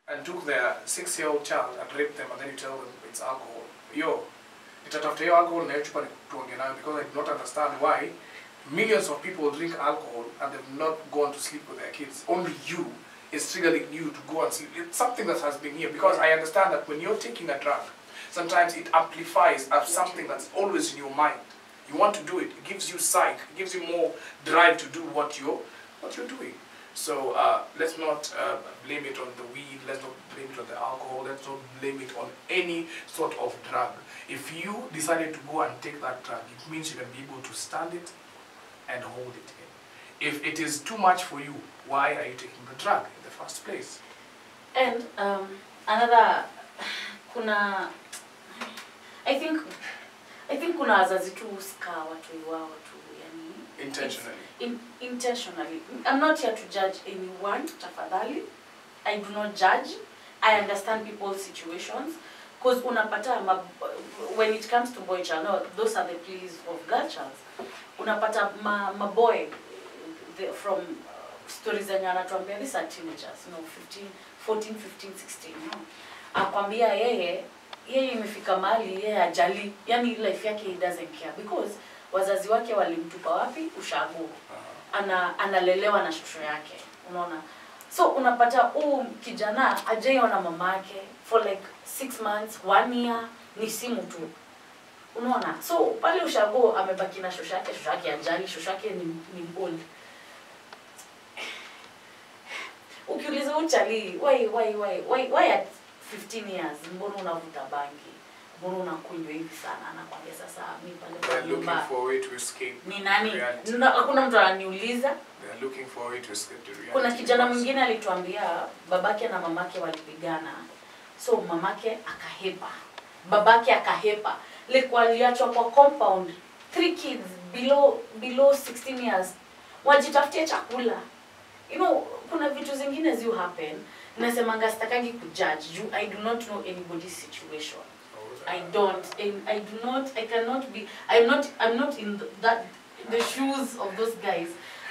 and took their 6-year-old child and raped them, and then you tell them it's alcohol. Yo, nitatafuta hiyo alcohol na chupa tuongee nayo, because I do not understand why millions of people drink alcohol and they've not gone to sleep with their kids. Only you is triggering you to go and sleep. It's something that has been here, because I understand that when you're taking a drug, sometimes it amplifies as something that's always in your mind. You want to do it. It gives you psych. It gives you more drive to do what you're doing. So let's not blame it on the weed. Let's not blame it on the alcohol. Let's not blame it on any sort of drug. If you decided to go and take that drug, it means you can be able to stand it and hold it in. If it is too much for you, why are you taking the drug in the first place? And another, I think kuna wazazi tu uska watu wao tu, yani intentionally. Intentionally. I'm not here to judge anyone, tafadhali. I do not judge. I understand people's situations, because unapata when it comes to boy child, no, those are the pleas of girl child. Unapata ma boy from stories zenye anatuambia, these are teenagers, you know, 14, 15, 16, you know. Akwambia yeye imefika mahali yeye ajali, yani life yake he doesn't care, because wazazi wake walimtupa wapi? Ushago. Analelewa na shosho yake, unaona. So unapata kijana ajaiona mamake for like 6 months, 1 year, ni simu tu, unaona. So pale ushago amebaki na shosho yake ajali, shosho yake ni old. Ukiuliza uchali, why at 15 years mbona unavuta bangi, mbona unakunywa hivi sana? Anakwambia sasa mimi pale kwa nyumba, looking for a way to escape. Ni nani? Hakuna mtu ananiuliza. They are looking for a way to escape the reality. Kuna kijana mwingine alituambia babake na mamake walipigana, so mamake akahepa, babake akahepa, like waliachwa kwa compound, 3 kids below 16 years, wajitafutie chakula. You know, kuna vitu zingine zi happen. Nasemanga sitakangi kujudge. I do not know anybody's situation. I'm not in the shoes of those guys.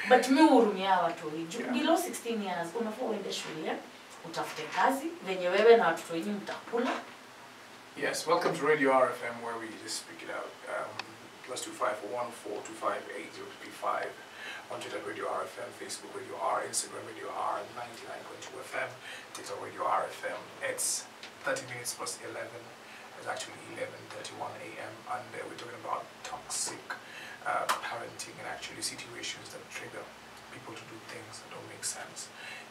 But me urumia watu below 16 years unafaa uende shule, utafute kazi, venye wewe na watoto wenyu mtakula. Yes, welcome to Radio RFM, where we just speak it out. +254125805. On Twitter, Radio RFM, Facebook, Radio R, Instagram, Radio R, 99.2 FM, TikTok, Radio RFM. It's 30 minutes past 11. It's actually 11:31 a.m. and we're talking about toxic parenting and actually situations that trigger people to do things that don't make sense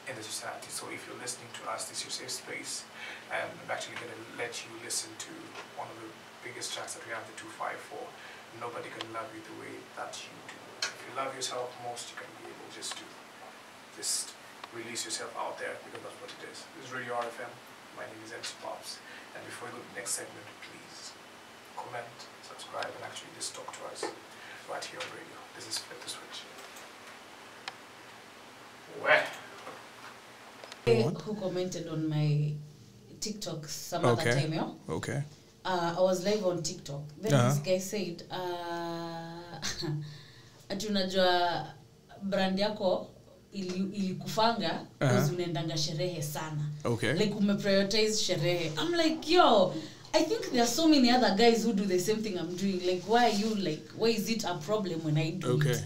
in the society. So if you're listening to us, this is your safe space, and I'm actually going to let you listen to one of the biggest tracks that we have, the 254. Nobody can love you the way that you do. If you love yourself most, you can be able just to release yourself out there, because that's what it is. This is Radio RFM. My name is MC Pops. And before we go to the next segment, please comment, subscribe, and actually just talk to us right here on radio. This is Flip the Switch. Where? Who commented on my TikTok some other time, yeah? Okay. I was live on TikTok. Then this guy said, ati unajua brand yako ilikufanga because unaendanga sherehe sana. Okay. Like umeprioritize sherehe. I'm like, yo, I think there are so many other guys who do the same thing I'm doing. Like, why is it a problem when I do it?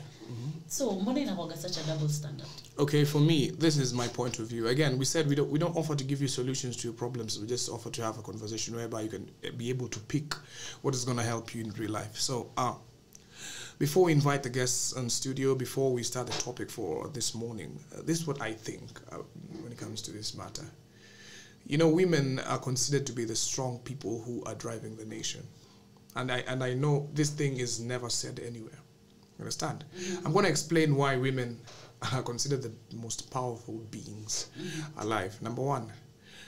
So, mbona inakuwa such a double standard? Okay, for me, this is my point of view. Again, we said we don't offer to give you solutions to your problems. We just offer to have a conversation whereby you can be able to pick what is going to help you in real life. So, before we invite the guests on studio, before we start the topic for this morning, this is what I think when it comes to this matter. You know, women are considered to be the strong people who are driving the nation. And I know this thing is never said anywhere. You understand? I'm going to explain why women are considered the most powerful beings alive. Number one,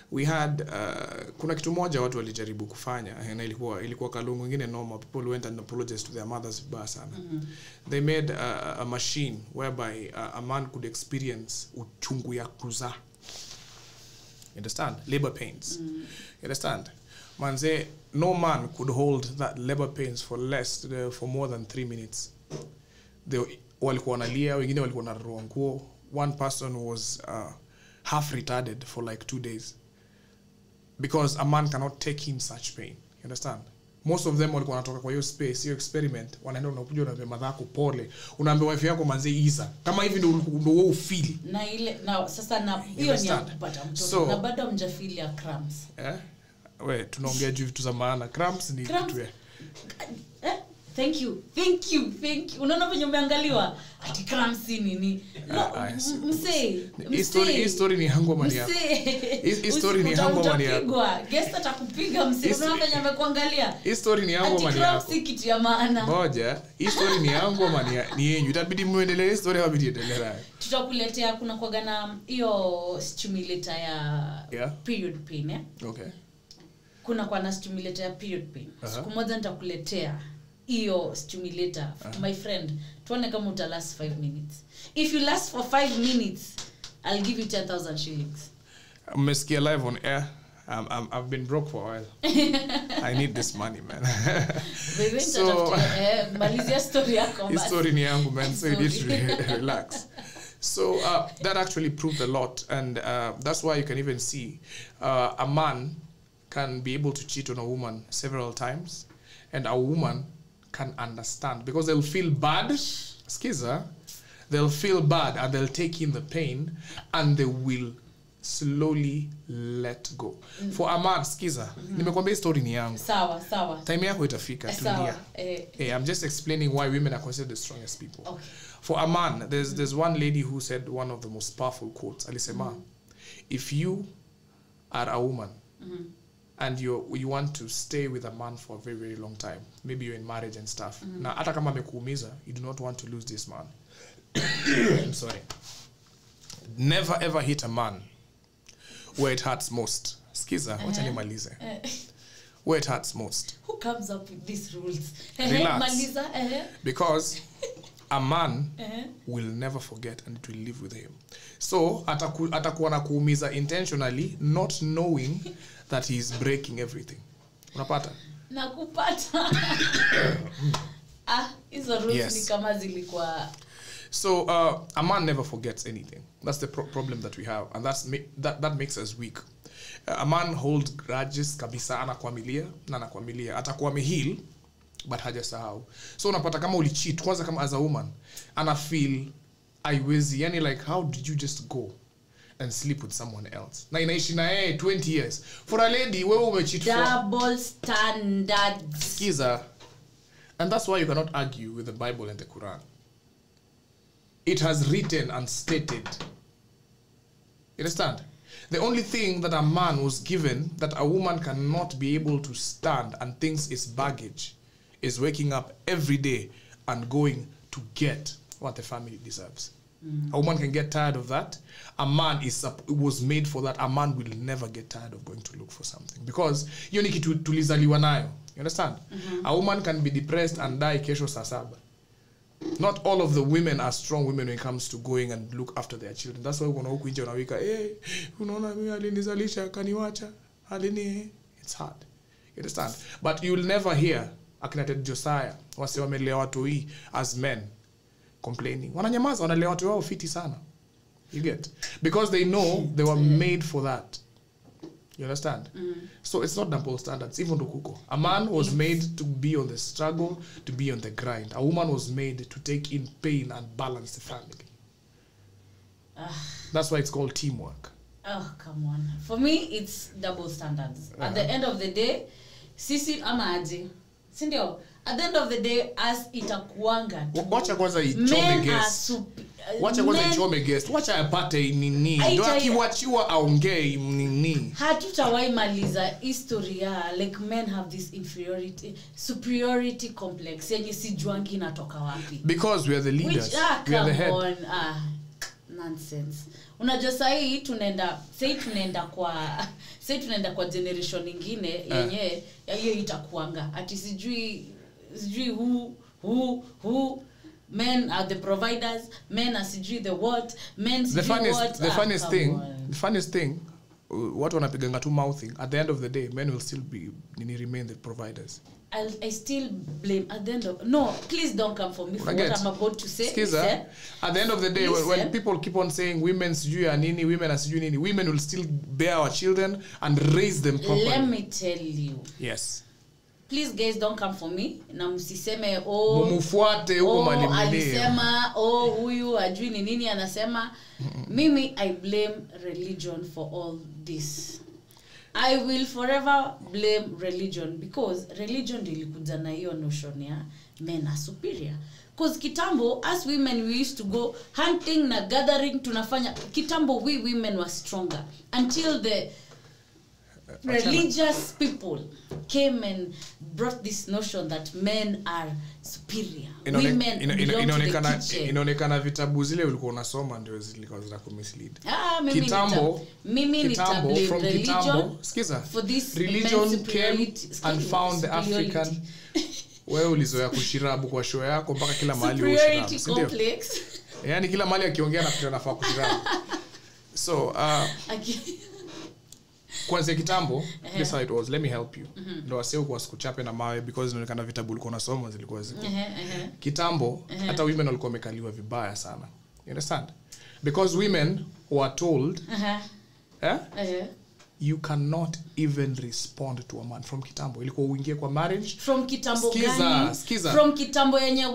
we had kuna kitu moja watu walijaribu kufanya na ilikuwa kalungu ingine normal. People went and apologized to their mothers vibaya sana. They made a machine whereby a man could experience uchungu ya kuzaa. You understand? Labor pains. You understand? Manze, no man could hold that labor pains for more than 3 minutes. Walikuwa wanalia, wengine walikuwa wanaroa nguo. One person was half retarded for like 2 days. because a man cannot take in such pain. You understand? Most of them walikuwa wanatoka kwa hiyo space, hiyo experiment, wanaenda unakuja unaambia madhako pole, unaambia wife yako manze iza. Kama hivi ndio wewe ufeel. Na ile na sasa na hiyo ni kupata mtoto. So, na bado mjafeel ya cramps. We tunaongea juu vitu za maana. Cramps ni kitu Thank you. Unaona venye umeangaliwa? Ati cramps nini? Msee. History ni hangu mani yako. History ni hangu mani yako. Guest atakupiga msee. Unaona venye amekuangalia? History ni hangu mani yako. Cramps si kitu ya maana. Moja, history ni hangu mani yako. Ni yenu. Itabidi muendelee history au bidi endelea. Tutakuletea kuna kwa na hiyo stimulator ya period pain, Okay. Kuna kwa na stimulator ya period pain. Siku moja nitakuletea hiyo stimulator, my friend. Tuone kama uta last 5 minutes. If you last for 5 minutes, I'll give you 10,000 shillings. Umesikia live on air. I've been broke for a while. I need this money, man. So, malizia story yako. History ni yangu, man. So you need to relax. So that actually proved a lot, and that's why you can even see a man can be able to cheat on a woman several times, and a woman can understand because they'll feel bad. Skiza, they'll feel bad and they'll take in the pain, and they will slowly let go. For a man, skiza, nimekwambia story ni yangu. Sawa. Time yako itafika, tulia. I'm just explaining why women are considered the strongest people. Okay. For a man, there's one lady who said one of the most powerful quotes. Alisema, if you are a woman and you want to stay with a man for a very, very long time, maybe you're in marriage and stuff. Na hata kama amekuumiza, you do not want to lose this man. I'm sorry. Never ever hit a man where it hurts most. Skiza, wacha nimalize. Where it hurts most. Who comes up with these rules? Relax. Because a man will never forget, and it will live with him. So atakuwa na kuumiza intentionally, not knowing that he is breaking everything. Unapata? Nakupata. Hizo rules ni kama zilikuwa. So a man never forgets anything. That's the problem that we have, and that makes us weak. A man holds grudges kabisa, anakwamilia atakuwa ameheal but hajasahau. So unapata kama ulicheat kwanza, kama as a woman ana feel aiwezi, yani like how did you just go and sleep with someone else na inaishi na yeye 20 years. For a lady wewe umecheat for double standards. Kiza. And that's why you cannot argue with the Bible and the Quran. It has written and stated. You understand? The only thing that a man was given that a woman cannot be able to stand and thinks is baggage is waking up every day and going to get what the family deserves. A woman can get tired of that. A man was made for that. A man will never get tired of going to look for something because hiyo ni kitu tulizaliwa nayo. You understand? A woman can be depressed and die kesho saa 7. Not all of the women are strong women when it comes to going and look after their children. That's why uko na huku nje unawika, unaona mimi alinizalisha kaniwacha, it's hard. You understand? But you will never hear akina Ted Josiah wase wamelea watu hii as men complaining. Wananyamaza, wanalea watu wao fiti sana. You get? Because they know they were made for that. You understand? So it's not double standards. Even Dokuko. A man was made to be on the struggle, to be on the grind. A woman was made to take in pain and balance the family. That's why it's called teamwork. Oh, come on. For me, it's double standards. At the end of the day, sisi ama aje. Sindio? At the end of the day, as itakuanga. Wacha kwanza ichome guest. Wacha kwanza ichome guest. Wacha apate nini. Ndio akiwachiwa aongee nini. Hatutawahi maliza historia. Like men have this superiority complex. Yenye sijuangi inatoka wapi. Because we are the leaders. We are the head. Nonsense. Unajua sahi tunaenda kwa generation nyingine yenye hiyo itakuanga ati sijui who men are the providers, men are sijui the what, men sijui what. The funniest thing watu wanapiganga tu mouthing. At the end of the day, men will still remain the providers. I still blame at the end of... No, please don't come for me for what I'm about to say. Skiza, at the end of the day, when people keep on saying women sijui nini, women sijui nini, women will still bear our children and raise them properly. Let me tell you. Yes. Please guys, don't come for me. Na msiseme mumufuate huko malimini. Alisema huyu ajui ni nini anasema. Mimi I blame religion for all this. I will forever blame religion because religion ilikuja na hiyo notion ya men are superior. Because kitambo, as women, we used to go hunting na gathering, tunafanya. Kitambo, we women were stronger until the religious people came and brought this notion that men are superior. Inaonekana vitabu zile ulikuwa unasoma ndio zilikuwa za kumislead. Mimi from religion, for this religion came and found the African. Wewe ulizoea kushirabu kwa show yako mpaka kila mahali ushirabu, si ndio? Yaani kila mahali akiongea na nafaa kushirabu. So kwanza kitambo, this how it was. Let me help you. Ndo wasio kwa sikuchape na mawe because inaonekana vitabu ulikuwa unasoma zilikuwa ziko. Kitambo hata women walikuwa wamekaliwa vibaya sana. You understand? Because women were told you cannot even respond to a man from kitambo. Ilikuwa uingie kwa marriage from kitambo gani? Skiza. From kitambo yenye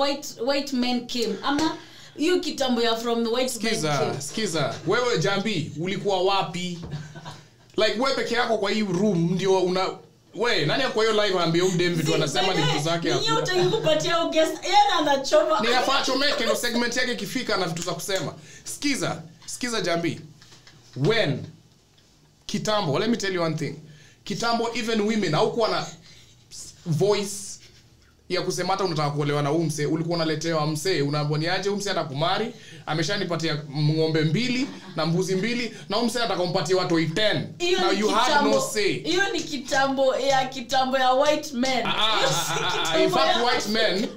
white men came. Ama you kitambo ya from the white men came. Skiza. Wewe Jambi ulikuwa wapi? Like wewe peke yako kwa hii room ndio wewe nani kwa hiyo live ambie David anasema ni vitu zake hapo. Ni utakupatia guest yeye anachoma. Ni afaa chomeke ndio segment yake ikifika na vitu za kusema. Skiza Jambi. When kitambo, let me tell you one thing. Kitambo even women haukuwa na voice ya kusema hata unataka kuolewa na umse, ulikuwa unaletewa mse, unaboniaje umse atakumari, ameshanipatia ng'ombe 2 na mbuzi 2 na umse atakumpatia watu 10. Now you have no say. Hiyo ni kitambo ya white men. In fact white men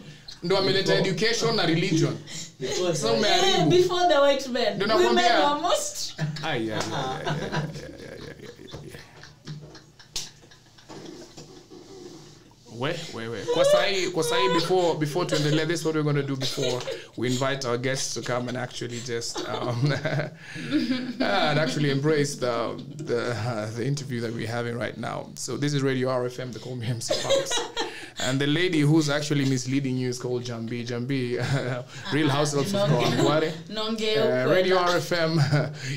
ndio ameleta education na religion. So before the white men, women were most Kwa sahi before to endelea, this is what we're going to do before we invite our guests to come and actually just and actually embrace the interview that we're having right now. So this is Radio RFM, they call me MC Pops. And the lady who's actually misleading you is called Jambi. Real Households of Kawangware. Radio RFM.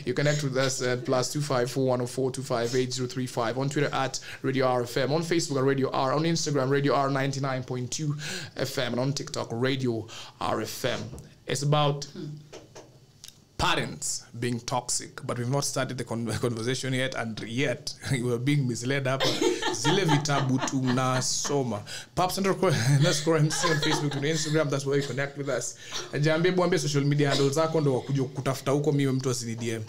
You connect with us at +254 104 258 8035. On Twitter at Radio RFM. On Facebook at Radio R. On Instagram, Radio R 99.2 FM. And on TikTok, Radio RFM. It's about parents being toxic, but we've not started the conversation yet, and yet we're being misled up. Zile vitabu tunasoma. Pops underscore MC on Facebook and Instagram, that's where you connect with us. Jambe buambie social media handles zako ndo wakuja kutafuta huko mimi mtu asini DM.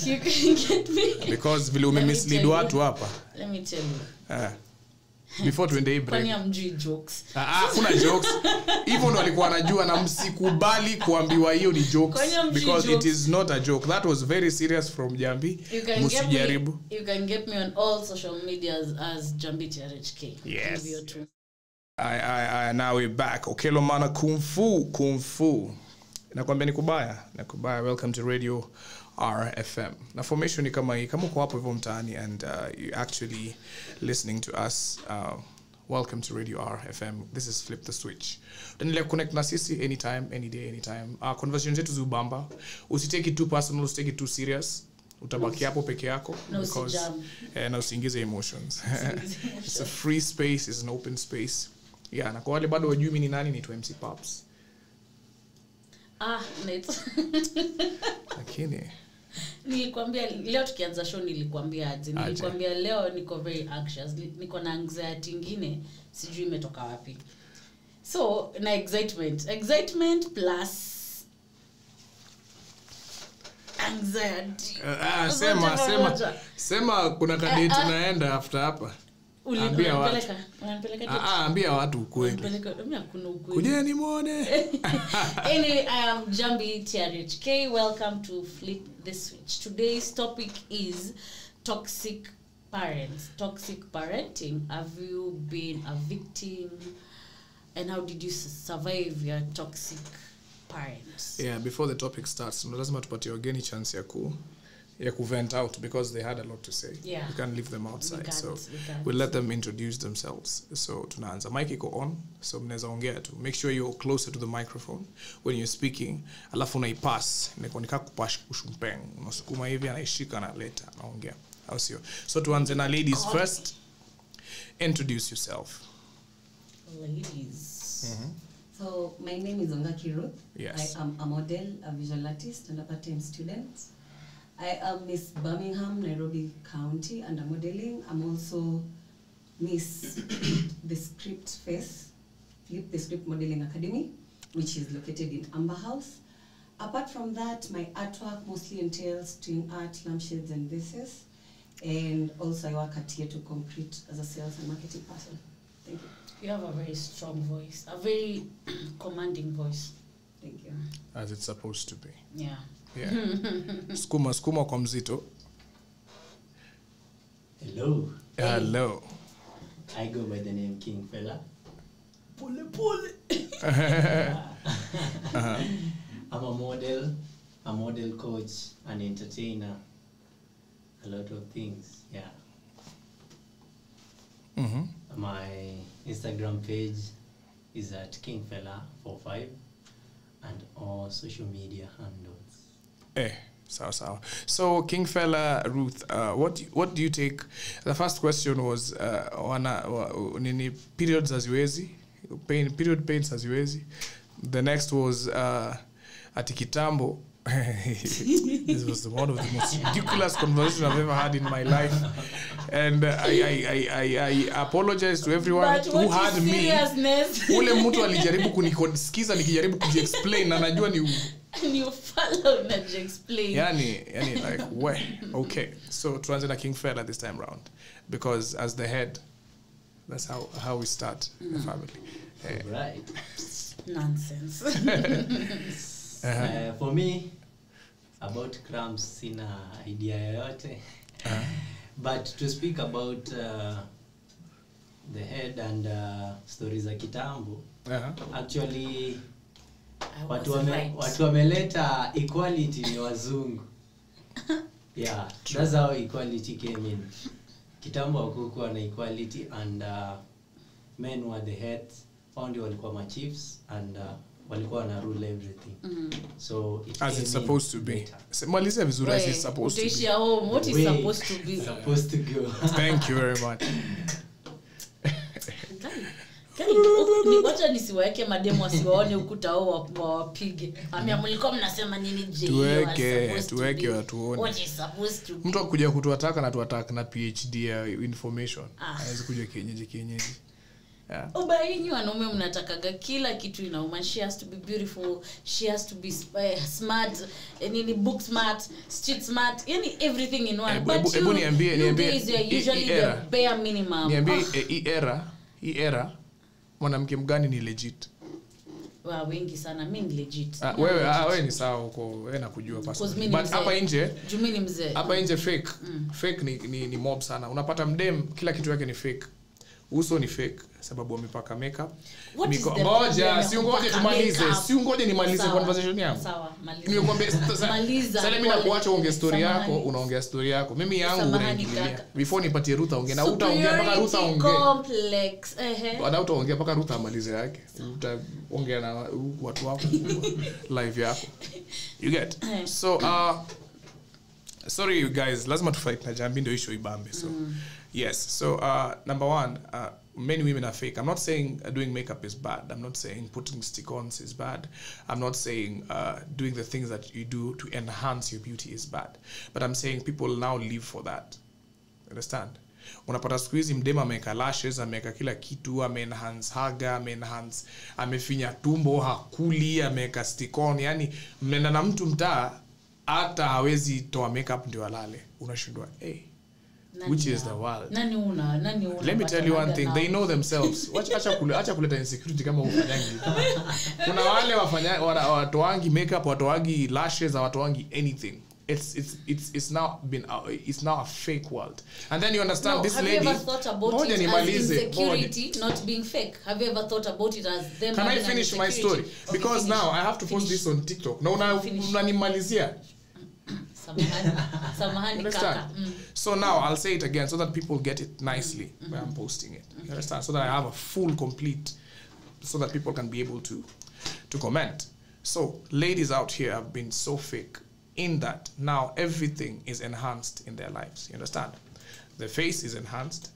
You can get me. Because vile umemislead watu hapa. Let me tell you. Before tuende hii break. Kwani amjui jokes. Kuna jokes. Hivyo ndo alikuwa anajua na msikubali kuambiwa hiyo ni jokes because it is not a joke. That was very serious from Jambi. Msijaribu. You can get me on all social medias as Jambi TRHK. Yes. Now we're back. Okelo mana kung fu. Nakwambia nikubaya. Welcome to Radio RFM. Na formation ni kama hii, kama uko hapo hivyo mtaani and you actually listening to us, welcome to Radio RFM. This is Flip the Switch. Tuendelea connect na sisi anytime, any day, anytime. Conversation zetu zubamba. Usitake it too personal, usitake it too serious. Utabaki hapo peke yako because na usiingize emotions. It's a free space, it's an open space. Yeah, na kwa wale bado wajui mimi ni nani, ni MC Pops. Lakini nilikwambia leo tukianza show nilikwambia leo niko very anxious, niko na anxiety nyingine sijui imetoka wapi. So na excitement plus anxiety. Sema kuna kadate tunaenda after hapa. Unanipeleka ambia watu ukweli. Mimi hakuna ukweli. Kujeni muone. Anyway, I am Jambi TRHK. Welcome to Flip the Switch. Today's topic is toxic parents. Toxic parenting. Have you been a victim? And how did you survive your toxic parents? Yeah, before the topic starts, lazima tupatie wageni chance ya vent out because they had a lot to say. Yeah. We can't leave them outside. We we'll let them introduce themselves. So tunaanza. Mic iko on, so mnaweza ongea tu. Make sure you're closer to the microphone when you're speaking. Alafu unaipass, nika kupash kushumpeng. Unasukuma hivi anaishika na leta naongea. Au sio? So tuanze na ladies first. Introduce yourself. Ladies. So my name is Ongaki Ruth. Yes. I am a model, a visual artist, and a part-time student. I am Miss Birmingham, Nairobi County, under modeling. I'm also Miss the Script Face, Flip the Script Modeling Academy, which is located in Amber House. Apart from that, my artwork mostly entails twin art, lampshades, and vases. And also I work at Tier 2 Concrete as a sales and marketing person. Thank you. You have a very strong voice, a very commanding voice. Thank you. As it's supposed to be. Yeah. Yeah. Skuma kwa mzito. Hello. Hello. I go by the name King Fella. Pole. I'm a model coach, an entertainer, a lot of things. Yeah. My Instagram page is at kingfella45 and all social media handles. Sawa. So Kingfella Ruth, what do you take? The first question was nini periods haziwezi, period pains haziwezi. The next was ati kitambo. This was one of the most ridiculous conversations I've ever had in my life, and I apologize to everyone who had me. Ule mtu alijaribu kunisikiza nikijaribu kujiexplain na najua ni you follow na explain. Yani like okay. So tuanze na Kingfella this time round because as the head, that's how we start the family. Right. Nonsense. For me, about cramps, sina idea yoyote. But to speak about the head and stories za kitambo, actually watu wameleta equality ni wazungu. Yeah, that's how equality came in. Kitambo hakukuwa na equality and men were the heads, found walikuwa ma chiefs and walikuwa na rule everything. So as it's supposed to be. Maliza vizuri as it's supposed to be. What is supposed to be? Supposed to go. Thank you very much. Ni wacha nisiweke mademo wasiwaone ukuta wao wapige. Amia mlikuwa mnasema nini je? Tuweke watuone. What is supposed to be? Mtu akuja kutuataka na tuataka na PhD ya information. Hawezi kuja kienyeji. Yeah. Ubaini wanaume mnatakaga kila kitu inauma. She has to be beautiful, she has to be smart, nini book smart, street smart, yani everything in one. But you guys are usually the bare minimum. Hii era mwanamke mgani ni legit? Wengi sana mimi ni legit. Wewe ni sawa huko, wewe nakujua personally. But hapa nje Jumini mzee. Hapa nje fake. Fake ni mob sana. Unapata mdem kila kitu yake ni fake. Uso ni fake sababu wamepaka makeup. Ngoja nimalize conversation yangu. Sawa, maliza. Nimekwambia sasa mimi nakuacha uongee story yako, unaongea story yako. Mimi yangu unaingilia. Before nipatie Ruth aongee na utaongea mpaka Ruth aongee. Complex. Baada utaongea mpaka Ruth amalize yake. Utaongea na watu wako live yako. You get? So sorry you guys, lazima tufight na Jambi ndio issue ibambe. So yes. So number one, many women are fake. I'm not saying doing makeup is bad. I'm not saying putting stick-ons is bad. I'm not saying doing the things that you do to enhance your beauty is bad. But I'm saying people now live for that. Understand? Unapata siku hizi mdema ameweka lashes, ameweka kila kitu, amenhance haga, amefinya tumbo, hakuli, ameweka stick-on. Yani mnaenda na mtu mtaa hata hawezi toa makeup ndio alale. Unashindwa which is the world. Nani una Let me tell you one thing, they know themselves. Acha kuleta insecurity kama ufanyangi. Kuna wale watoangi makeup, watoangi lashes, watoangi anything. It's now a fake world. And then you understand this lady. Have you ever thought about it as insecurity not being fake? Have you ever thought about it as them? Can I finish my story? Okay, because now I have to post this on TikTok. No, unanimalizia. Samahani kaka. So now I'll say it again so that people get it nicely when I'm posting it. You understand? So that I have a full complete, so that people can be able to comment. So ladies out here have been so fake in that now everything is enhanced in their lives. You understand? The face is enhanced,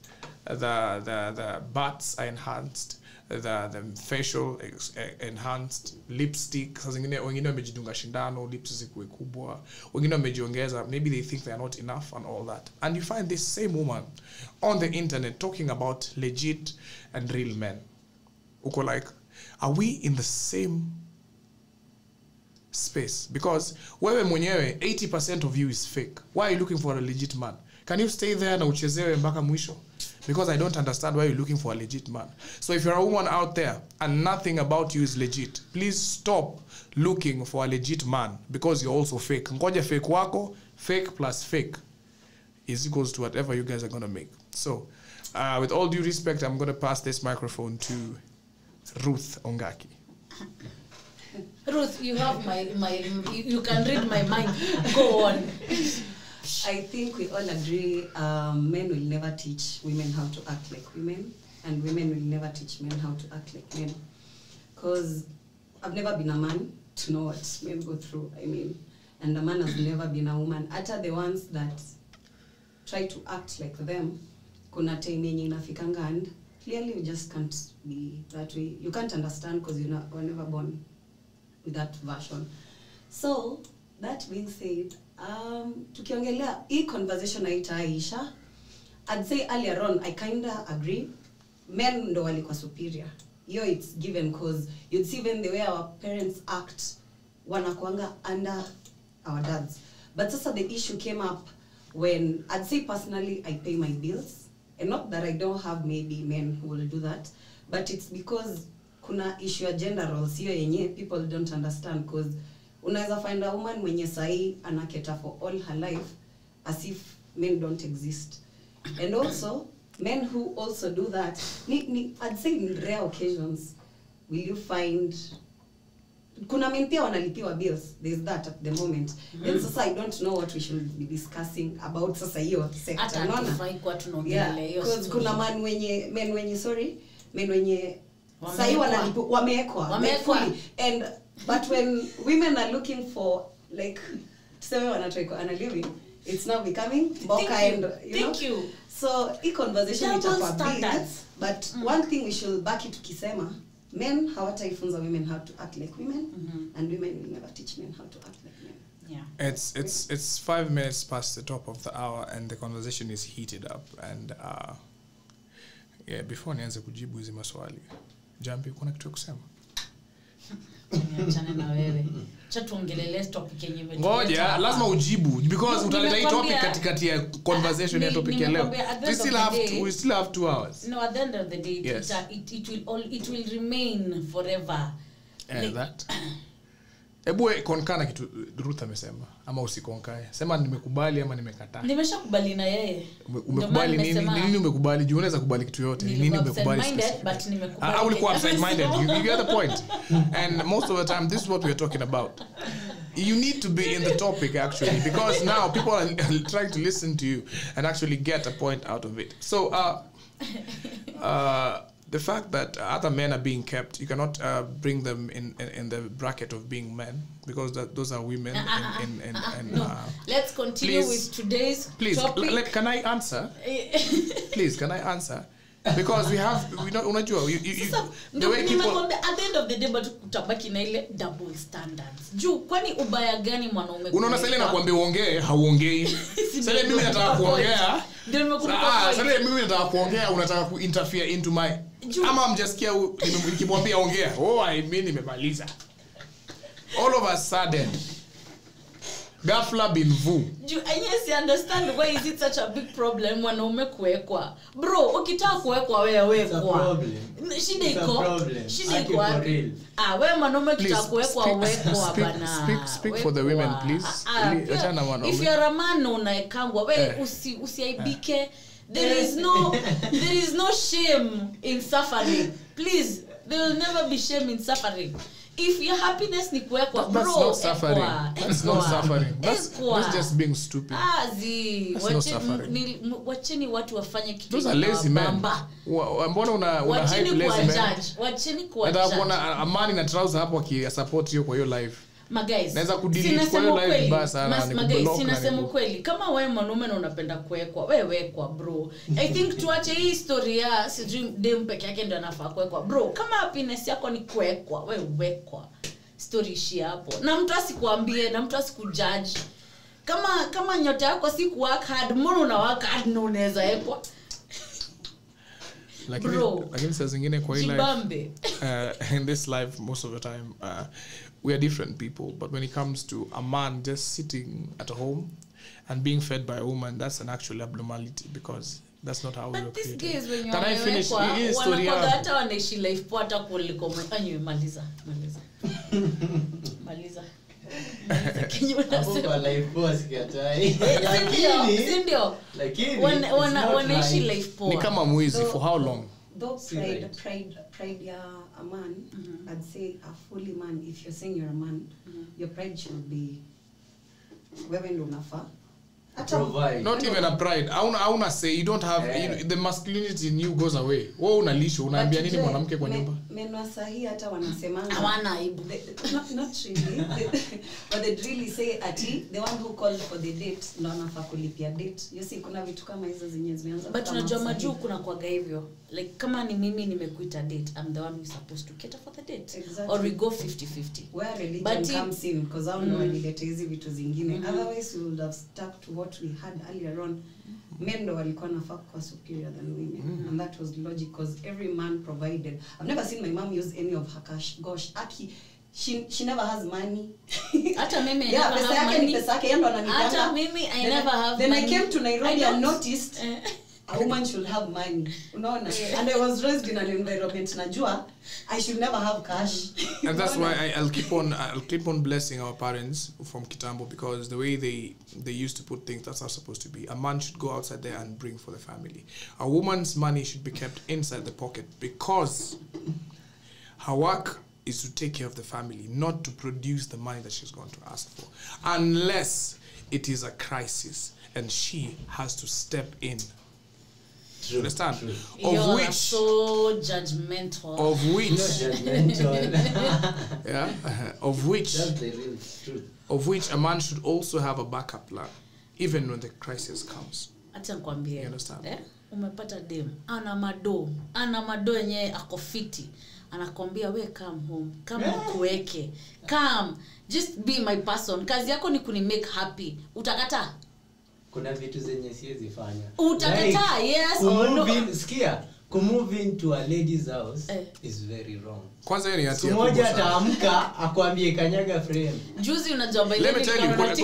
the butts are enhanced, the facial enhanced, lipstick, wengine wamejidunga shindano, lips zikuwe kubwa, wengine wamejiongeza, maybe they think they are not enough and all that. And you find this same woman on the internet talking about legit and real men. Uko like, are we in the same space? Because wewe mwenyewe 80% of you is fake. Why are you looking for a legit man? Can you stay there na uchezewe mpaka mwisho? Because I don't understand why you're looking for a legit man. So if you're a woman out there and nothing about you is legit, please stop looking for a legit man because you're also fake. Ngoja fake wako, fake plus fake is equals to whatever you guys are going to make. So with all due respect, I'm going to pass this microphone to Ruth Ongaki. Ruth, you have you can read my mind. Go on. I think we all agree men will never teach women how to act like women, and women will never teach men how to act like men. Because I've never been a man to know what men go through, and a man has never been a woman. Ata the ones that try to act like them, kuna time yenye inafikanga, and clearly you just can't be that way. You can't understand because you were never born with that version. So, that being said, tukiongelea hii conversation haitaisha. I'd say earlier on, I kinda agree. Men ndo walikuwa superior. Yo, it's given because you'd see even the way our parents act, wanakuanga under our dads. But sasa the issue came up when, I'd say personally, I pay my bills. And not that I don't have maybe men who will do that, but it's because kuna issue ya gender roles hiyo yenye people don't understand, because unaweza find a woman mwenye sahi anaketa for all her life as if men don't exist. And also men who also do that, I'd say in rare occasions will you find kuna men pia wanalipiwa bills. There's that at the moment. And sasa I don't know what we should be discussing about sasa hiyo sector. Yeah, because kuna men wenye sahi wamewekwa. And but when women are looking for like a living, it's now becoming mboka and Thank you. So e conversation itakuwa big, but one thing we should back it tukisema, men hawataifunza women how to act like women, and women will never teach men how to act like men. Yeah. It's 5 minutes past the top of the hour and the conversation is heated up, and before nianze kujibu hizi maswali, Jambi, kuna kitu kusema? Niachane na wewe. Cha tuongelele topic yenyewe. Ngoja, lazima ujibu because utaleta hii topic katikati ya conversation ya topic ya leo. We still have 2 hours. No, at the end of the day, yes. it will remain forever. And that. Ebu konkana kitu Ruth amesema ama usikonkae. Sema nimekubali ama nimekataa. Nimeshakubali na yeye. Umekubali nini umekubali? Juu unaweza kubali kitu yote. Nini umekubali? But nimekubali. Ulikuwa absent minded. You get the point. And most of the time this is what we are talking about. You need to be in the topic actually, because now people are trying to listen to you and actually get a point out of it. So the fact that other men are being kept, you cannot bring them in the bracket of being men, because those are women. No. Let's continue with today's topic. Can I answer? Please, can I answer? Because we don't unajua the way people at the end of the day but utabaki na ile double standards. Juu kwani ubaya gani mwanaume? Unaona sasa ile nakwambia uongee, hauongei. Sasa mimi nataka kuongea. Ndio nimekupa. Sasa mimi nataka kuongea, unataka kuinterfere into my ama mjasikia nikimwambia ongea. I mean nimemaliza. All of a sudden Ghafla bin vu. Yes, you understand why is it such a big problem wanaume kuwekwa. Bro, ukitaka kuwekwa wewe kwa. Shida iko wapi? Wewe mwanaume ukitaka kuwekwa wekwa bana. Speak for the women please. Achana wanaume. If you are a man unaekangwa wewe usiaibike. There is no shame in suffering. Please, there will never be shame in suffering. If your happiness ni kuwekwa, bro, that's not suffering. That's not suffering. That's just being stupid. Wacheni watu wafanye kitu. Those are lazy men. Mbona una hype lazy men? Wacheni kuwa judge. Nataka kuona a man in a trouser hapo akisupport hiyo kwa hiyo live. Guys, naweza kudelete kwa hiyo live basa na nikublock. Sinasema kweli kama wewe mwanaume na unapenda kuwekwa, wewe wekwa bro. I think tuache hii story ya sijui dem peke yake ndio anafaa kuwekwa bro. Kama happiness yako ni kuwekwa, wewe wekwa. Story ishi hapo. Na mtu asikuambie, na mtu asikujudge. Kama nyota yako si work hard, mbona una work hard na unaweza wekwa? Lakini saa zingine kwa hii life in this life most of the time we are different people, but when it comes to a man just sitting at home and being fed by a woman, that's an actual abnormality because that's not how we were created. But these guys when you finish hii story yao hata wanaishi life poa hata kuliko mwenyewe. Maliza Lakini wanaishi life poa. Ni kama mwizi for how long? Though pride ya a man, I'd say a fully man, if you're saying you're a man, your pride should be wewe ndo unafaa. Not even a pride. Auna say you don't have the masculinity in you goes away. Wewe unalisho unaambia nini mwanamke kwa nyumba? Menwa sahi hata wanasemanga hawana aibu. Not really. But they really say ati the one who called for the date ndo anafaa kulipia date. You see kuna vitu kama hizo zenye zimeanza. But unajua majuu kuna kwaga hivyo. Like kama ni mimi nimekuita date, I'm the one who's supposed to cater for the date. Exactly. Or we go 50-50. Where religion comes in because I know walileta hizi vitu zingine. Otherwise we would have stuck to what we had earlier on. Men ndo walikuwa nafaa kuwa superior than women. And that was logic because every man provided. I've never seen my mom use any of her cash. Gosh, she never has money. Hata mimi I never have money. Pesa yake ndo ananipanga. Hata mimi I never have then money. Then I came to Nairobi and noticed a woman should have money. Unaona? And I was raised in an environment najua I should never have cash. And that's why I'll keep on blessing our parents from Kitambo because the way they used to put things, that's not supposed to be. A man should go outside there and bring for the family. A woman's money should be kept inside the pocket because her work is to take care of the family, not to produce the money that she's going to ask for. Unless it is a crisis and she has to step in. True, understand? True. Of which so judgmental. Of which judgmental. yeah. Of which that's the real truth. Of which a man should also have a backup plan, even when the crisis comes. Acha nikwambie. You understand? Umepata dem. Ana mado yenye ako fiti. Anakwambia we come home. Come ukuweke. Come. Just be my person. Kazi yako ni kuni make happy. Utakata? Kuna vitu zenye siwezi fanya. Utakataa, yes or no? Move into a lady's house is very wrong. Kwanza hiyo ni ati ya mmoja ataamka akwambie kanyaga frame. Juzi unajua by let me tell you kuna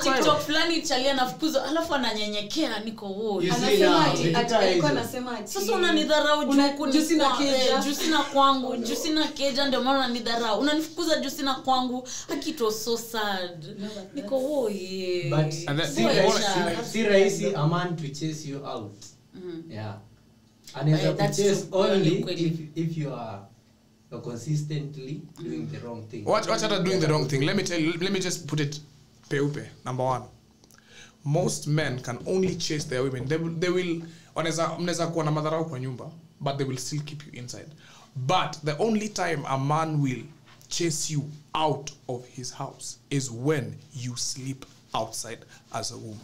TikTok fulani chalia nafukuzo alafu ananyenyekea niko woi. Alikuwa anasema ati sasa unanidharau juzi na kwangu juzi na keja ndio maana unanidharau. Unanifukuza juzi na kwangu akito so sad. Niko woi. But si rahisi a man to chase you out. Yeah. And it's just only if you are consistently doing the wrong thing. What are doing the wrong thing? Let me just put it peupe. Number one, most men can only chase their women. They will mnaweza kuwa na madharau kwa nyumba, but they will still keep you inside. But the only time a man will chase you out of his house is when you sleep outside as a woman.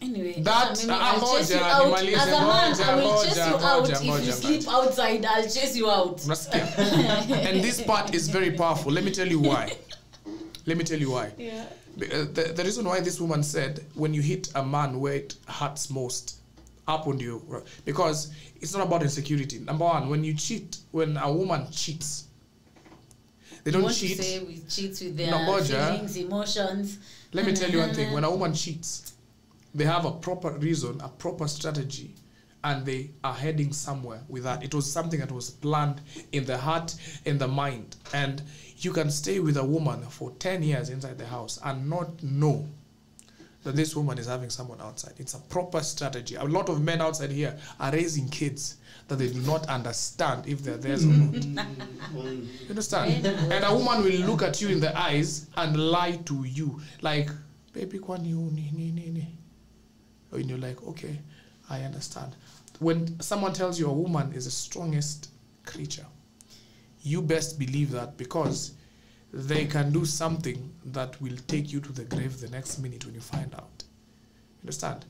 Anyway, that I'll chase you out. As a man, I will chase you out. If you sleep outside, I'll chase you out. And this part is very powerful. Let me tell you why. Yeah. The reason why this woman said, when you hit a man where it hurts most, up on you, because it's not about insecurity. Number one, when a woman cheats, They You don't want cheat. to say we cheat with their No, Boja. feelings, emotions. Let me tell you one thing. When a woman cheats, they have a proper reason, a proper strategy, and they are heading somewhere with that. It was something that was planned in the heart, in the mind. And you can stay with a woman for 10 years inside the house and not know that this woman is having someone outside. It's a proper strategy. A lot of men outside here are raising kids that they do not understand if they're theirs or not. You understand? And a woman will look at you in the eyes and lie to you. Like, baby, and you're like, okay, I understand. When someone tells you a woman is the strongest creature, you best believe that, because they can do something that will take you to the grave the next minute when you find out. Understand?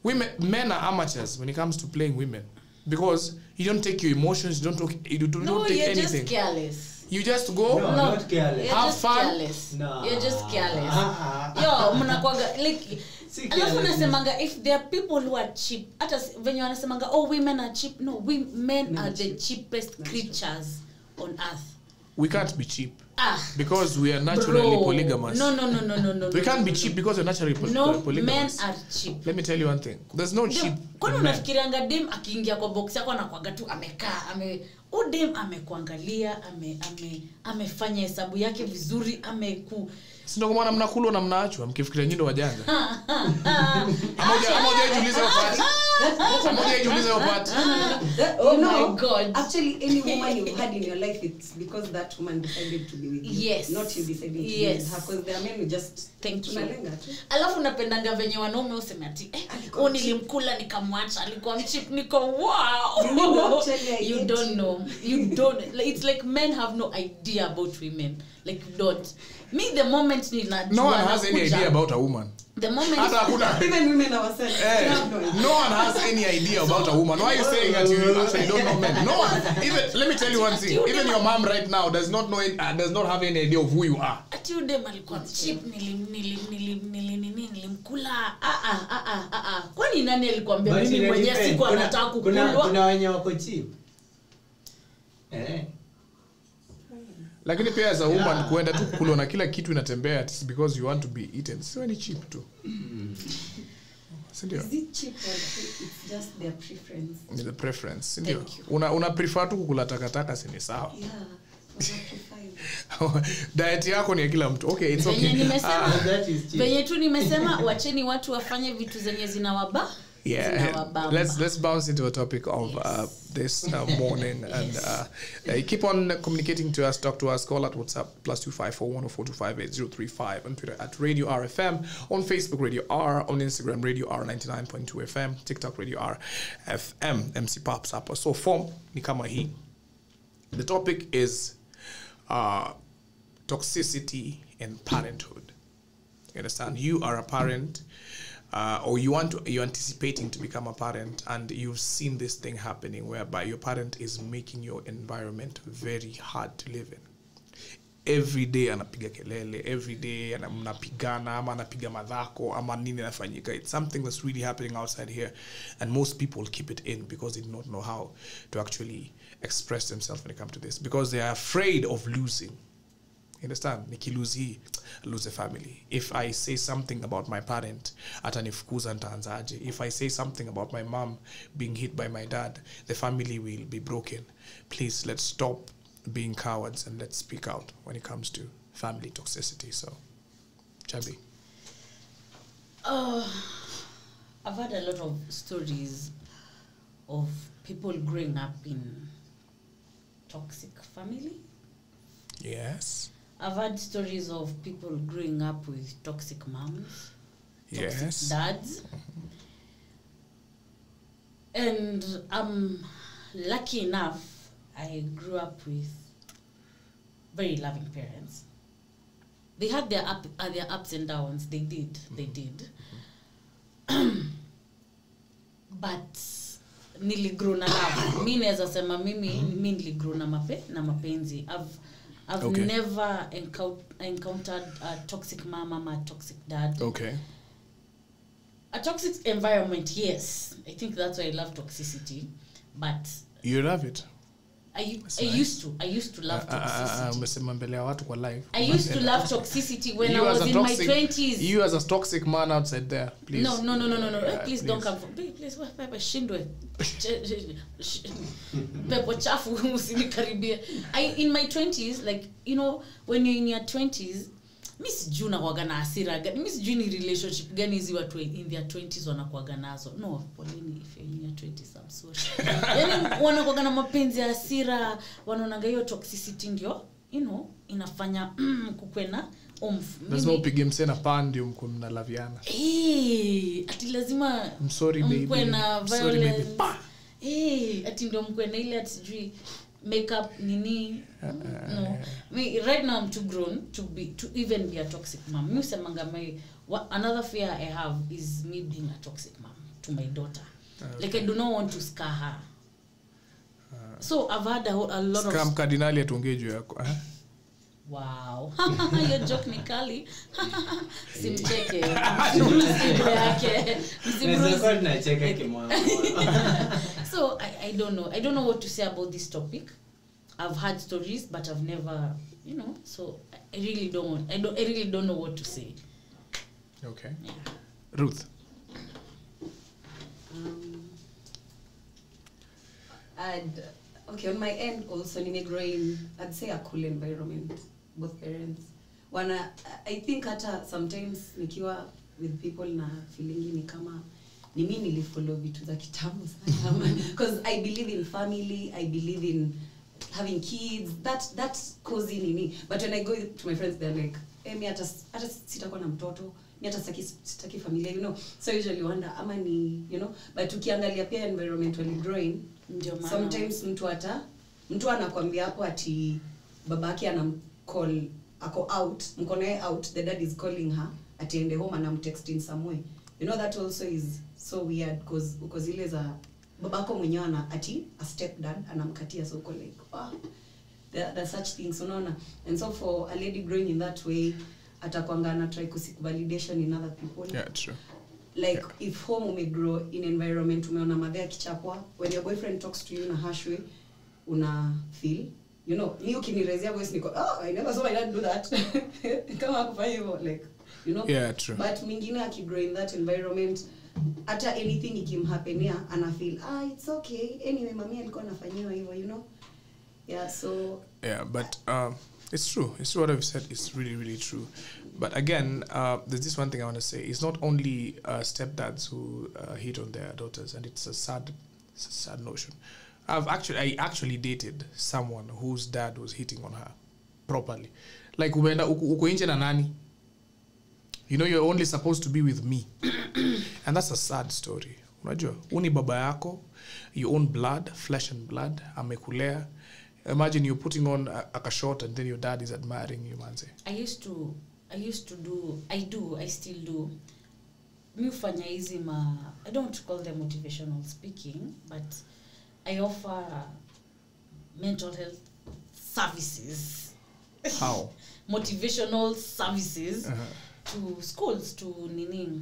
Men are amateurs when it comes to playing women, because you don't take your emotions, you don't take anything. No, you're just careless. You just go. No, not careless. You're Have just fun. careless. No. You're just careless. Yo, mnakwaga like alafu nasemanga, if there are people who are cheap, hata venye wanasemanga, oh, women are cheap. No, men are the cheapest creatures on earth. We can't be cheap because we are naturally polygamous. No. We can't be cheap because we're naturally polygamous. Men are cheap. Let me tell you one thing. There's no cheap. Kwani unafikirianga dem akiingia kwa box yako anakuaga tu amekaa, dem amekuangalia, amefanya hesabu yake vizuri, Sio kwa maana mnakulwa na mnaachwa mkifikiria nyinyi ndo wajanja. Amoja jiulize upate. Oh my God. Actually, any woman you've had in your life, it's because that woman decided to be with you. Yes. Not you decided to be with her. Because there are men who just tunalenga tu. Alafu napendanga venye wanaume useme ati nilimkula nikamwacha, alikuwa mchip, niko wow. You don't know. It's like men have no idea about women. Like you don't. Me, the moment no one has any idea about a woman. The moment even women ourselves. No one has any idea about a woman. Why are you saying that you actually don't know men? No one. Even let me tell you one thing. Even your mom right now does not have any idea of who you are. Ati udem alikuwa cheap, nilimkula. Kwani nani alikwambia mimi mwenyewe sikuwa nataka kukulwa? Kuna wenye wako cheap. Lakini pia as a woman kuenda tu kukulwa na kila kitu inatembea, it's because you want to be eaten. So any cheap too. Is it cheap or it's just their preference? It's the preference. Ndio. Una prefer tu kukula takataka si ni sawa. Yeah. Diet yako ni ya kila mtu. Okay, it's okay. Venye tu nimesema wacheni watu wafanye vitu zenye zinawaba. Yeah, let's bounce into a topic of this morning, and keep on communicating to us. Talk to us. Call at WhatsApp +254-104258035, on Twitter at Radio RFM, on Facebook Radio R, on Instagram Radio R 99.2 FM, TikTok Radio R FM. MC pops up. So form ni kama hii. The topic is toxicity in parenthood. You understand? You are a parent. Or you're anticipating to become a parent, and you've seen this thing happening whereby your parent is making your environment very hard to live in. Every day anapiga kelele, every day mnapigana ama anapiga madhako ama nini nafanyika. It's something that's really happening outside here, and most people keep it in because they do not know how to actually express themselves when it comes to this, because they are afraid of losing. You understand? Niki lose a family. If I say something about my parent, atanifukuza ntaanzaje. If I say something about my mom being hit by my dad, the family will be broken. Please, let's stop being cowards and let's speak out when it comes to family toxicity. So, Chabi. I've had a lot of stories of people growing up in toxic family. Yes. I've had stories of people growing up with toxic moms, toxic dads. And I'm lucky enough, I grew up with very loving parents. They had their ups and downs. They did. But niligrow na love. Mimi naweza sema mimi niligrow na mapenzi. I've never encountered a toxic mom or a toxic dad. Okay. A toxic environment, yes. I think that's why I love toxicity. But you love it? I used to love toxicity. Umesema mbele ya watu kwa live. I used to love toxicity when I was in my 20s. You as a toxic man outside there, please. No. Please don't come for me. Please, baba shindwe. Pepo chafu usinikaribie. In my 20s, like, you know, when you're in your 20s, Miss Juna waga na hasira gani? Miss Juni relationship gani hizi watu in their 20s wanakuaga nazo? No, poleni if you're in your 20s, I'm sorry. Yaani wanakuaga na mapenzi ya hasira, wanaonanga hiyo toxicity ndio, you know, inafanya kukwena lazima upige msena pandi mko mnalaviana. Ati lazima sorry baby. Mkwena violence. Ati ndio mkwena ile ati sijui makeup nini. No, right now I'm too grown to even be a toxic mom. Another fear I have is me being a toxic mom to my daughter. Like, I do not want to scar her. So I've had a lot of scam cardinali atuongeje yako. Wow. Your joke ni kali. Simcheke. Yake. So I don't know. I don't know what to say about this topic. I've had stories, but I've never, you know, so I really don't know what to say. Okay. Yeah. Ruth. Okay, on my end also, growing, I'd say a cool environment, both parents. I think sometimes nikiwa with people na feeling ni kama ni mimi nilifollow vitu za kitambo sana because I believe in family, I believe in having kids, that's cozy nini. But when I go to my friends, they're like, mi hata sitakuwa na mtoto, mi hata sitaki familia, you know. So I usually wonder ama ni, you know, but ukiangalia pia environmentally growing, sometimes mtu anakuambia hapo ati babake anamcall ako out, mko naye out, the dad is calling her atiende home and I'm texting some way. You know, that also is so weird because ile za babako mwenyewe ati a stepdad anamkatia, so uko like, there such things, unaona. And so for a lady growing in that way, atakwanga na try kuseek validation in other people. Yeah, true. Like, if home grow in environment umeona madhea kichapwa, when your boyfriend talks to you in a harsh way, una feel, you know, mi ukinirezea voice niko, I never saw my dad do that. Kama hakufanya hivyo, like, you know. Yeah, true. But mwingine akigrow in that environment, hata anything ikimhapenia, ana feel, it's okay. Anyway, mami alikuwa anafanyiwa hivyo, you know. Yeah, so. Yeah, but it's true. It's true what I've said. It's really, really true. But again, there's this one thing I want to say. It's not only stepdads who hit on their daughters, and it's a sad notion. I actually dated someone whose dad was hitting on her properly. Like, uko nje na nani? You know, you're only supposed to be with me. And that's a sad story. Unajua, uni baba yako, your own blood, flesh and blood, amekulea. Imagine you're putting on a short and then your dad is admiring you, manze. I still do. Mufanya hizi I don't call them motivational speaking, but I offer mental health services. How? Motivational services to schools, to nini.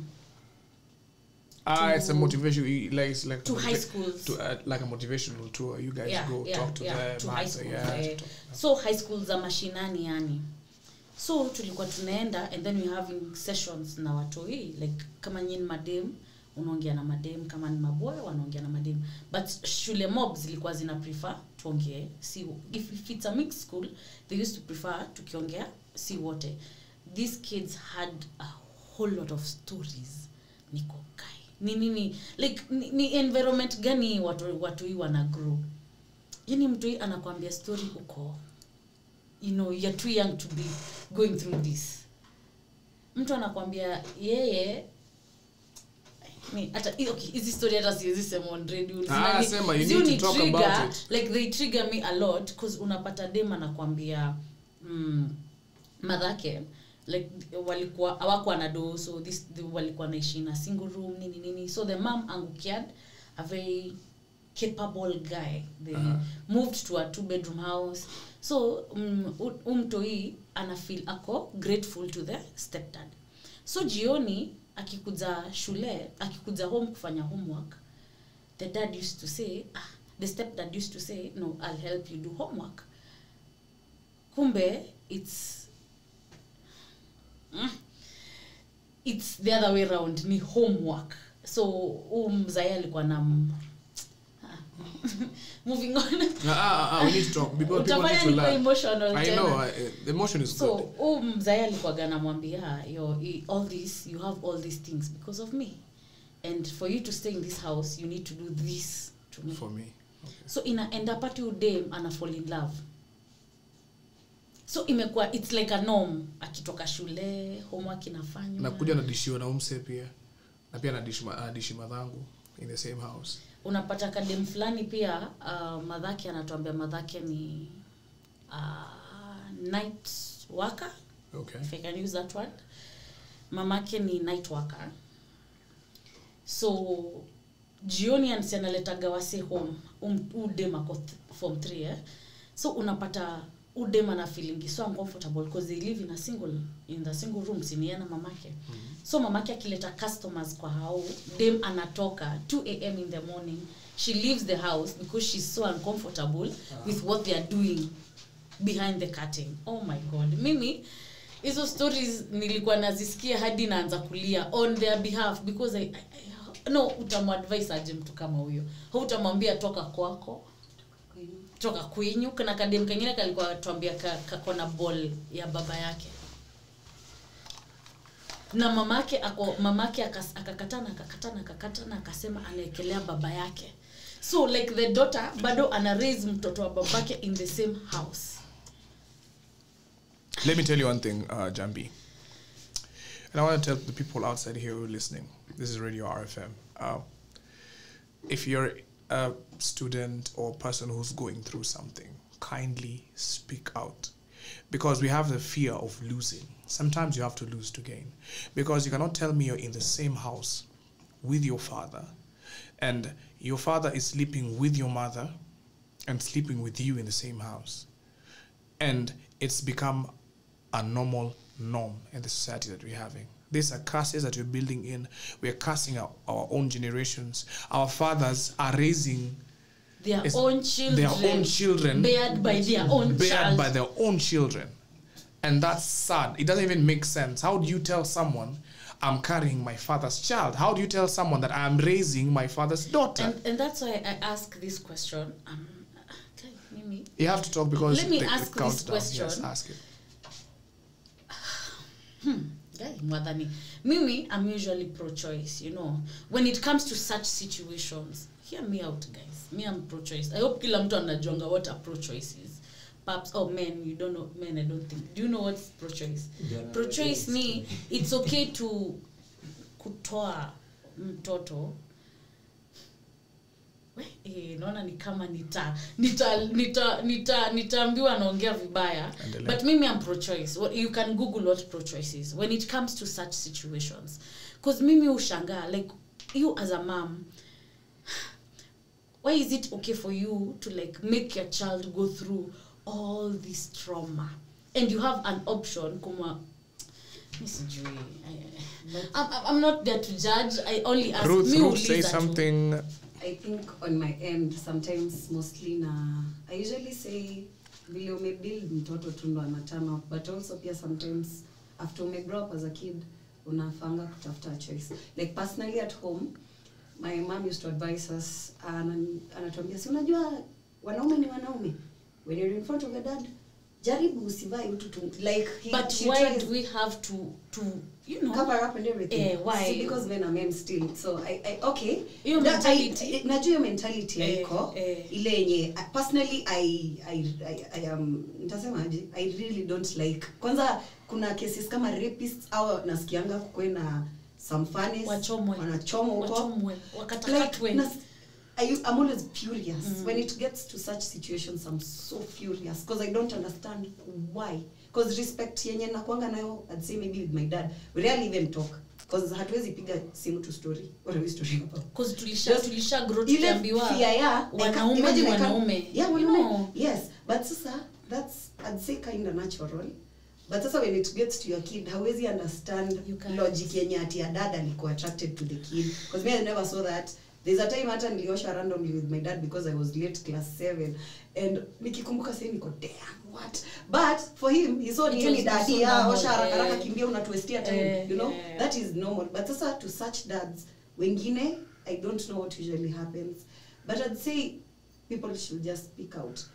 It's a motivation, like to high schools, to like a motivational tour. You guys talk to them, to high schools. So high schools za mashinani yani. So tulikuwa tunaenda and then we having sessions na watoi, like kama nyinyi madem unaongea na madem, kama ni maboy wanaongea na madem, but shule mobs zilikuwa zina prefer tuongee if it's a mixed school, they used to prefer tukiongea si wote. These kids had a whole lot of stories. Niko kai nini like ni environment gani watu hii wana grow. Yani mtu hii anakuambia story uko, you know, you're too young to be going through this. Mtu anakuambia yeye hata okay, hizi story hata siwezi sema on radio. Sema, you need to talk about it. Like, they trigger me a lot because unapata dem anakuambia madhake like walikuwa hawakuwa na do, so walikuwa naishi na single room nini, so the mom angukiad a very capable guy. They moved to a 2-bedroom house, so umtoi ana feel ako grateful to the stepdad. So jioni akikuja shule, akikuja home kufanya homework, the dad used to say, the stepdad used to say, no, I'll help you do homework. Kumbe, it's the other way around, ni homework. So mzaya alikuwa na moving on. We need to talk. People need to learn. Emotional. I know. The emotion is good. So mzaya alikuwa ganamwambia, all this, you have all these things because of me. And for you to stay in this house, you need to do this to me. For me. Okay. So inaenda pati udem ana fall in love. So imekuwa, it's like a norm. Akitoka shule, homework inafanywa. Na kuja nadishiwa na umse pia. Na pia nadishi madhangu in the same house. Unapata kadem fulani pia, madhaki anatuambia madhaki ni night worker. Okay. If I can use that word. Mamake ni night worker. So jioni analetaga wase home udem ako form 3 so unapata udem ana feeling so uncomfortable because they live in the single room siniana mamake. So mamake akileta customers kwa hao dem anatoka 2 a.m. in the morning. She leaves the house because she's so uncomfortable with what they are doing behind the curtain. Oh my god, mimi hizo stories nilikuwa nazisikia hadi naanza kulia on their behalf because no, utamadvise aje mtu kama huyo. Hautamwambia toka kwako, toka kwenyu. Kuna kadem kengine kalikuwa tuambia kakona ball ya baba yake. Na mamake akakatana akasema anaekelea baba yake. So like the daughter bado ana raise mtoto wa babake in the same house. Let me tell you one thing, Jambi. And I want to tell the people outside here who are listening. This is Radio RFM. If you're a student or person who's going through something, kindly speak out. Because we have the fear of losing. Sometimes you have to lose to gain. Because you cannot tell me you're in the same house with your father, and your father is sleeping with your mother and sleeping with you in the same house. And it's become a normal norm in the society that we're having. These are curses that we're building in. We're cursing our own generations. Our fathers are raising their own children. Bared by their own children. And that's sad. It doesn't even make sense. How do you tell someone, I'm carrying my father's child? How do you tell someone that I'm raising my father's daughter? And that's why I ask this question. Okay, Mimi. You have to talk because let me ask this question. Yes, ask it. Mimi, I'm usually pro-choice, you know. When it comes to such situations, hear me out, guys. Me, I'm pro-choice. I hope kila mtu anajonga what a pro-choice is. Perhaps, men, you don't know. Men, I don't think. Do you know what's pro-choice? Pro-choice ni, it's okay to kutoa mtoto. Naona ni kama nitaambiwa naongea vibaya. But mimi I'm pro-choice. You can Google what pro-choice is when it comes to such situations. Because mimi ushangaa, like you as a mom, why is it okay for you to like make your child go through all this trauma and you have an option I'm not there to judge. I only ask Ruth, say something. I think on my end, sometimes mostly I usually say vile umebuild mtoto tu ndo anatama, but also pia sometimes after ume grow up as a kid unafanga kutafuta choice. Like personally at home, my mom used to advise us, anatuambia si unajua wanaume ni wanaume, when you're in front of the dad jaribu usivai ututu, like but why do we have to you know cover up and everything? Why? See, because when I'm men still, so I okay, your mentality, najua your mentality haiko ile yenye personally I am nitasemaje, I really don't like. Kwanza kuna cases kama rapists au nasikianga kukwena some funnies wanachomwa huko wakatakatwe. I'm always furious when it gets to such situations. I'm so furious because I don't understand why. Because respect yenye nakuanga nayo, I'd say maybe with my dad, we rarely even talk. Because hatuwezi piga simu to story. What are we story about? Because tulisha grow tukiambiwa wanaume. Yeah, wanaume. Yes, but sasa that's I'd say kind of natural. But sasa when it gets to your kid, hawezi understand logic yenye ati ya dad alikuwa attracted to the kid. Because me I never saw that. There's a time hata niliosha randomly with my dad because I was late class 7 and nikikumbuka sasa niko damn what, but for him he saw ni daddy osha haraka kimbia unatuestia time, you know, that is normal. But sasa to such dads wengine, I don't know what usually happens, but I'd say people should just speak out.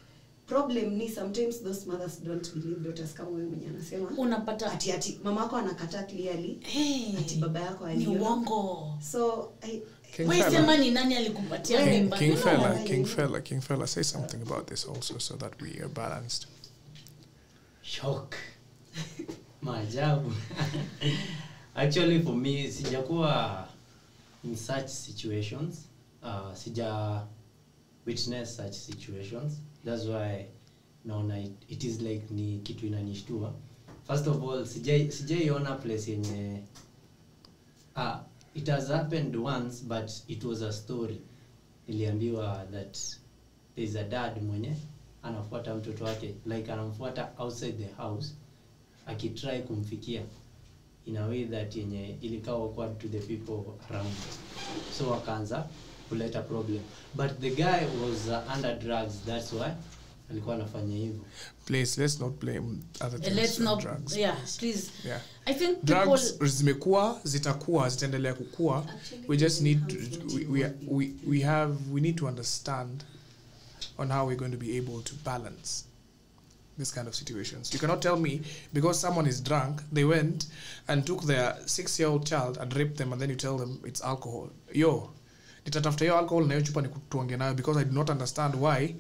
Problem ni sometimes those mothers don't believe daughters kama wewe mwenye anasema unapata ati mama yako anakataa clearly, ati baba yako ni uongo. So wewe sema ni nani alikupatia mimba? King fella, say something about this also so that we are balanced. Shock. Maajabu. Actually for me sijakuwa in such situations. Sija witness such situations. That's why naona it is like ni kitu inanishtua. First of all, sijaiona place yenye it has happened once, but it was a story. Niliambiwa that there is a dad mwenye anafuata mtoto wake, like anamfuata outside the house akitry kumfikia in a way that yenye ilikaa awkward to the people around, so wakaanza kuleta problem. But the guy was under drugs, that's why alikuwa anafanya hivyo. Please, let's not blame other things. Let's not, drugs. yeah, please. Yeah. I think drugs zimekuwa, zitaendelea kukua. We just need to, we need to understand on how we're going to be able to balance this kind of situations. You cannot tell me because someone is drunk, they went and took their 6-year-old child and raped them, and then you tell them it's alcohol. Yo, nitatafuta hiyo alcohol na hiyo chupa nikutuonge nayo, because I do not understand why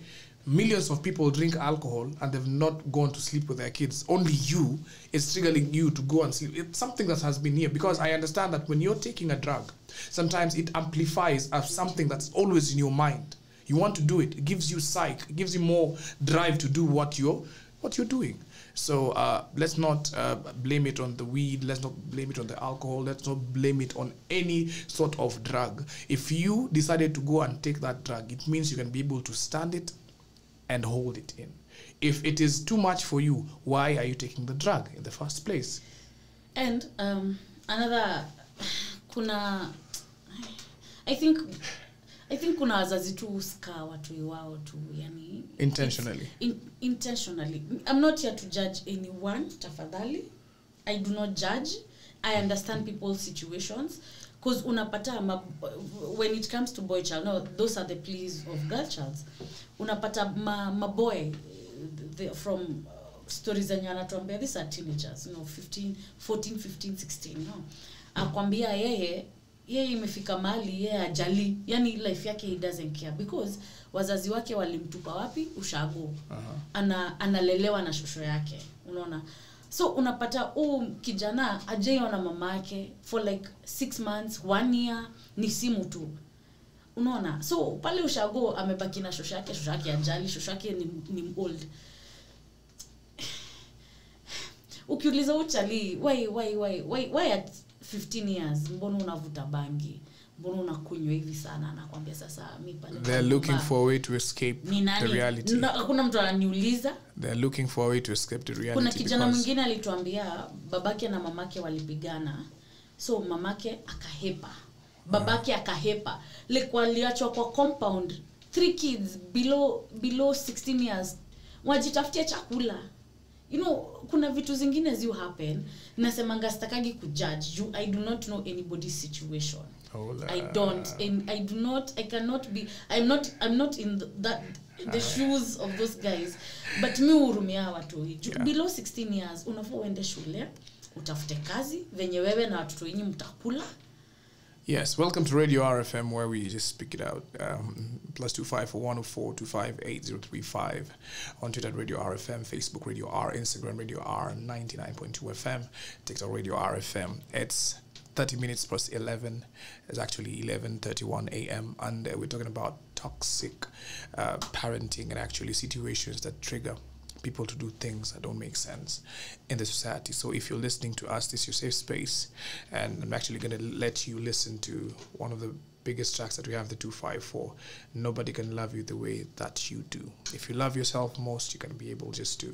millions of people drink alcohol and they've not gone to sleep with their kids. Only you is triggering you to go and sleep. It's something that has been here, because I understand that when you're taking a drug, sometimes it amplifies as something that's always in your mind. You want to do it. It gives you psych. It gives you more drive to do what you're doing. So let's not blame it on the weed. Let's not blame it on the alcohol. Let's not blame it on any sort of drug. If you decided to go and take that drug, it means you can be able to stand it and hold it in. If it is too much for you, why are you taking the drug in the first place? And another, I think kuna wazazi tu ska watu wao tu, yani intentionally. Intentionally. I'm not here to judge anyone, tafadhali. I do not judge. I understand people's situations, because unapata when it comes to boy child, no, those are the pleas of girl child. Unapata ma boy from stories zenye anatuambia, these are teenagers, you know, 14, 15, 16, you know. Akwambia yeye imefika mahali yeye ajali, yani life yake he doesn't care, because wazazi wake walimtupa wapi? Ushago. Analelewa na shosho yake, unaona. So unapata kijana ajaiona mama yake for like 6 months, 1 year, ni simu tu, unaona. So pale ushago amebaki na shosho yake ajali, shosho yake ni old. Ukiuliza uchali, why at 15 years mbona unavuta bangi, mbona unakunywa hivi sana, anakuambia sasa mimi pale. They're looking for a way to escape the reality. Hakuna mtu ananiuliza. They're looking for a way to escape the reality. Kuna kijana mwingine alituambia babake na mamake walipigana, so mamake akahepa, babake akahepa, like waliachwa kwa compound, 3 kids below 16 years wajitafutia chakula. You know, kuna vitu zingine zi happen. Nasemanga sitakagi kujudge. I do not know anybody's situation. I don't, and I'm not in the shoes of those guys. But mi hurumia watu. Below 16 years unafaa uende shule, utafute kazi, venye wewe na watoto wenyu mtakula. Yes, welcome to Radio RFM, where we just speak it out. +25 for 104 258 on Twitter at Radio RFM, Facebook Radio R, Instagram Radio R, 99.2 FM, TikTok Radio RFM. It's 30 minutes past 11. It's actually 11:31 a.m. and we're talking about toxic parenting and actually situations that trigger people to do things that don't make sense in the society. So if you're listening to us, this is your safe space, and I'm actually going to let you listen to one of the biggest tracks that we have, the 254. Nobody can love you the way that you do. If you love yourself most, you can be able just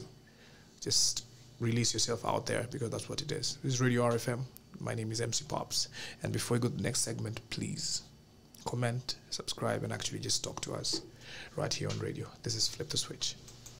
release yourself out there, because that's what it is. This is Radio RFM. My name is MC Pops, and before we go to the next segment, please comment, subscribe, and actually just talk to us right here on radio. This is Flip the Switch.